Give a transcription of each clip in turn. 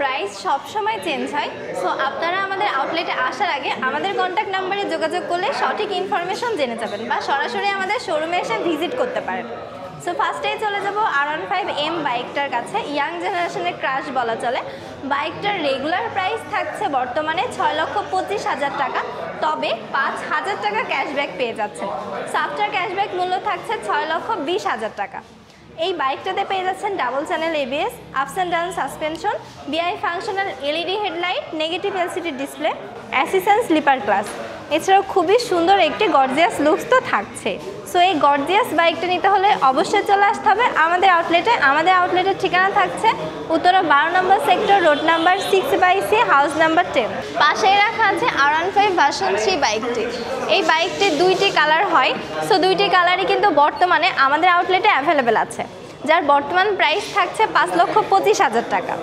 Price সব সময় change হয়। সো আপনারা আমাদের আউটলেটে আসার আগে আমাদের কন্ট্যাক্ট নাম্বারে যোগাযোগ করলে সঠিক ইনফরমেশন জেনে যাবেন বা সরাসরি আমাদের শোরুমে এসে ভিজিট করতে পারেন। সো ফার্স্টেই চলে যাব R15M বাইকটার কাছে। ইয়াং জেনারেশনের ক্রাশ বলা চলে। বাইকটার রেগুলার প্রাইস থাকছে বর্তমানে 6,25,000 টাকা, তবে 5,000 টাকা ক্যাশব্যাক পেয়ে যাচ্ছেন। সো আফটার ক্যাশব্যাক মূল্য থাকছে 6,20,000 টাকা। এই বাইকটাতে পেয়ে যাচ্ছেন double channel ABS, ups and down suspension, BI functional LED headlight, negative LCD display, assistant slipper clutch. এছাড়াও খুবই সুন্দর একটি গর্জিয়াস লুকস তো থাকছে। সো এই গর্জিয়াস বাইকটা নিতে হলে অবশ্যই চলে আসতে হবে আমাদের আউটলেটে। আমাদের আউটলেটের ঠিকানা থাকছে উত্তরা 12 নম্বর sector, road number 6/C, house number 10। পাশেই রাখা আছে R15 ভার্সন 3 বাইকটি। এই বাইকটির দুইটি কালার হয়। সো দুইটি কালারই কিন্তু বর্তমানে আমাদের আউটলেটে অ্যাভেলেবেল আছে, যার বর্তমান প্রাইস থাকছে 5,25,000 টাকা।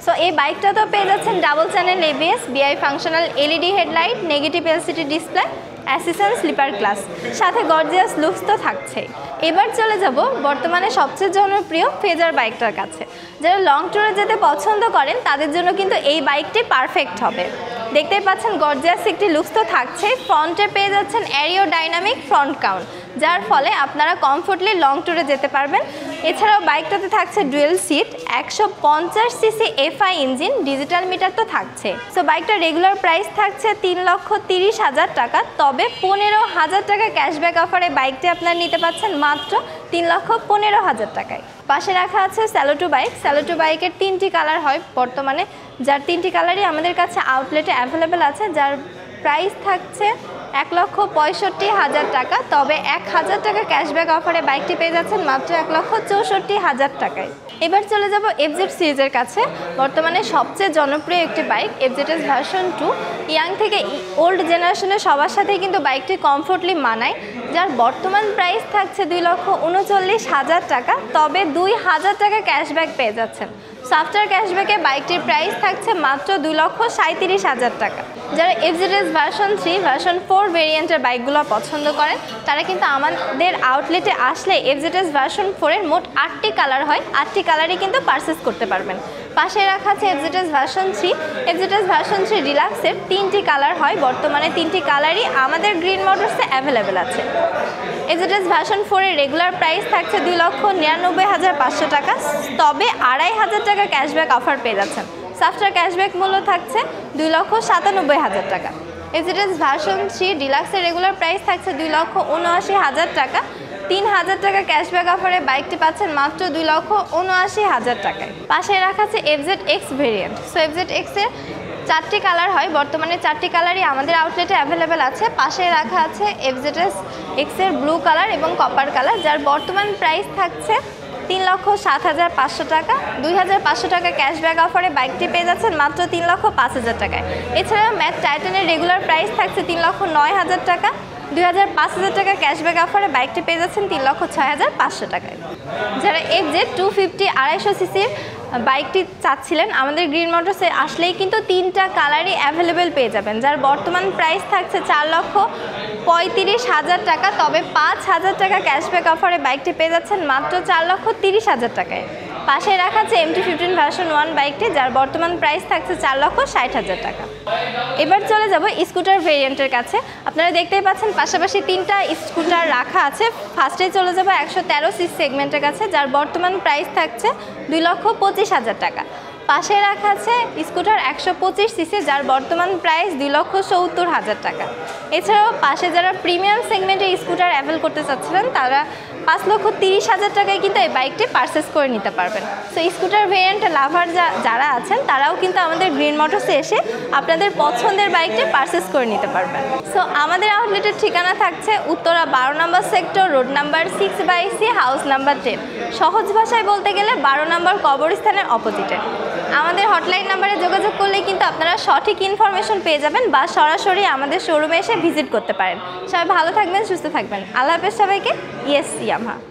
সো এই বাইকটা তো পেয়ে যাচ্ছেন double channel ABS, BI functional LED headlight, negative LCD display, assistant slipper clutch, সাথে গর্জিয়াস লুকস তো থাকছে। এবার চলে যাব বর্তমানে সবচেয়ে জনপ্রিয় ফেজার বাইকটার কাছে। যারা লং ট্যুরে যেতে পছন্দ করেন তাদের জন্য কিন্তু এই বাইকটি পারফেক্ট হবে। দেখতেই পাচ্ছেন গর্জিয়াস একটি লুকস তো থাকছে। ফ্রন্টে পেয়ে যাচ্ছেন অ্যারিওডাইনামিক ফ্রন্ট কাউন্ট, যার ফলে আপনারা কমফোর্টলি লং ট্যুরে যেতে পারবেন। এছাড়াও বাইকটাতে থাকছে dual seat, 150cc FI engine, digital meter তো থাকছে। সো বাইকটার রেগুলার প্রাইস থাকছে 3,30,000 টাকা, তবে 15,000 টাকা ক্যাশব্যাক অফারে বাইকটি আপনারা নিতে পাচ্ছেন মাত্র 3,15,000 টাকায়। পাশে রাখা আছে স্যালোটো বাইক। স্যালোটো বাইকের 3টি কালার হয় বর্তমানে, যার 3টি কালারই আমাদের কাছে আউটলেটে অ্যাভেলেবেল আছে, যার প্রাইস থাকছে 1,65,000 টাকা, তবে 1,000 টাকা ক্যাশব্যাক অফারে বাইকটি পেয়ে যাচ্ছেন মাত্র 1,64,000 টাকায়। এবার চলে যাব FZ সিরিজের কাছে। বর্তমানে সবচেয়ে জনপ্রিয় একটি বাইক FZS ভার্সন 2। ইয়াং থেকে ওল্ড জেনারেশনের সবার সাথেই কিন্তু বাইকটি কমফোর্টলি মানায়, যার বর্তমান প্রাইস থাকছে 2,39,000 টাকা, তবে 2,000 টাকা ক্যাশব্যাক পেয়ে যাচ্ছেন। সো আফটার ক্যাশব্যাকে বাইকটির প্রাইস থাকছে মাত্র 2,37,000 টাকা। যারা FZS ভার্সন 3, ভার্সন 4 ভেরিয়েন্টের বাইকগুলো পছন্দ করেন তারা কিন্তু আমাদের আউটলেটে আসলে FZS ভার্সন 4-এর মোট 8টি কালার হয়, 8টি কালারই কিন্তু পারচেস করতে পারবেন। পাশে রাখা আছে FZS ভার্সন 3। FZS ভার্সন 3 ডিলাক্সের 3টি কালার হয়, বর্তমানে 3টি কালারই আমাদের গ্রিন মোটরসে অ্যাভেলেবেল আছে। FZS ভার্সন 4-এর রেগুলার প্রাইস থাকছে 2,99,500 টাকা, তবে 2,500 টাকা ক্যাশব্যাক অফার পেয়ে যাচ্ছেন। আফটার ক্যাশব্যাক মূল্য থাকছে 2,97,000 টাকা। FZS ভার্সন 3 ডিলাক্সের রেগুলার প্রাইস থাকছে 2,79,000 টাকা, 3,000 টাকা ক্যাশব্যাক অফারে বাইকটি পাচ্ছেন মাত্র 2,79,000 টাকায়। পাশে রাখা আছে FZX ভেরিয়েন্ট। সো FZX-এর 4টি কালার হয়, বর্তমানে 4টি কালারই আমাদের আউটলেটে অ্যাভেলেবেল আছে। পাশে রাখা আছে FZX-এর ব্লু কালার এবং কপার কালার, যার বর্তমান প্রাইস থাকছে 3,07,500 টাকা। 2,500 টাকা ক্যাশব্যাক অফারে বাইকটি পেয়ে যাচ্ছেন মাত্র 3,05,000 টাকায়। এছাড়াও ম্যাট টাইটানের রেগুলার প্রাইস থাকছে 3,09,000 টাকা। 2,500 টাকা ক্যাশব্যাক অফারে বাইকটি পেয়ে যাচ্ছেন 3,06,500 টাকায়। যারা FZ 250 250cc বাইকটি চাচ্ছিলেন আমাদের গ্রিন মোটরসে আসলেই কিন্তু 3টা কালারই অ্যাভেলেবেল পেয়ে যাবেন, যার বর্তমান প্রাইস থাকছে 4,35,000 টাকা, তবে 5,000 টাকা ক্যাশব্যাক অফারে বাইকটি পেয়ে যাচ্ছেন মাত্র 4,30,000 টাকায়। পাশে রাখা আছে MT-15 ভার্সন 1 বাইকটি, যার বর্তমান প্রাইস থাকছে 4,60,000 টাকা। এবার চলে যাব স্কুটার ভেরিয়েন্টের কাছে। আপনারা দেখতেই পাচ্ছেন পাশাপাশি 3টা স্কুটার রাখা আছে। ফার্স্টে চলে যাব 113cc সেগমেন্টের কাছে, যার বর্তমান প্রাইস থাকছে 2,25,000 টাকা। পাশে রাখা আছে স্কুটার 125cc, যার বর্তমান প্রাইস 2,70,000 টাকা। এছাড়াও পাশে যারা প্রিমিয়াম সেগমেন্টের স্কুটার অ্যাভেল করতে চাচ্ছিলেন তারা 5,30,000 টাকায় কিন্তু এই বাইকটি পারচেস করে নিতে পারবেন। সো স্কুটার ভেরিয়েন্ট লাভার যারা আছেন তারাও কিন্তু আমাদের গ্রিন মোটরসে এসে আপনাদের পছন্দের বাইকটি পারচেস করে নিতে পারবেন। সো আমাদের আউটলেটের ঠিকানা থাকছে উত্তরা 12 নম্বর sector, road number 6/C, house number 10। সহজ ভাষায় বলতে গেলে 12 নম্বর কবরস্থানের অপোজিটে। আমাদের হটলাইন নাম্বারে যোগাযোগ করলেই কিন্তু আপনারা সঠিক ইনফরমেশন পেয়ে যাবেন বা সরাসরি আমাদের শোরুমে এসে ভিজিট করতে পারেন। সবাই ভালো থাকবেন, সুস্থ থাকবেন। আল্লাহ হাফেজ সবাইকে। Yes Yamaha.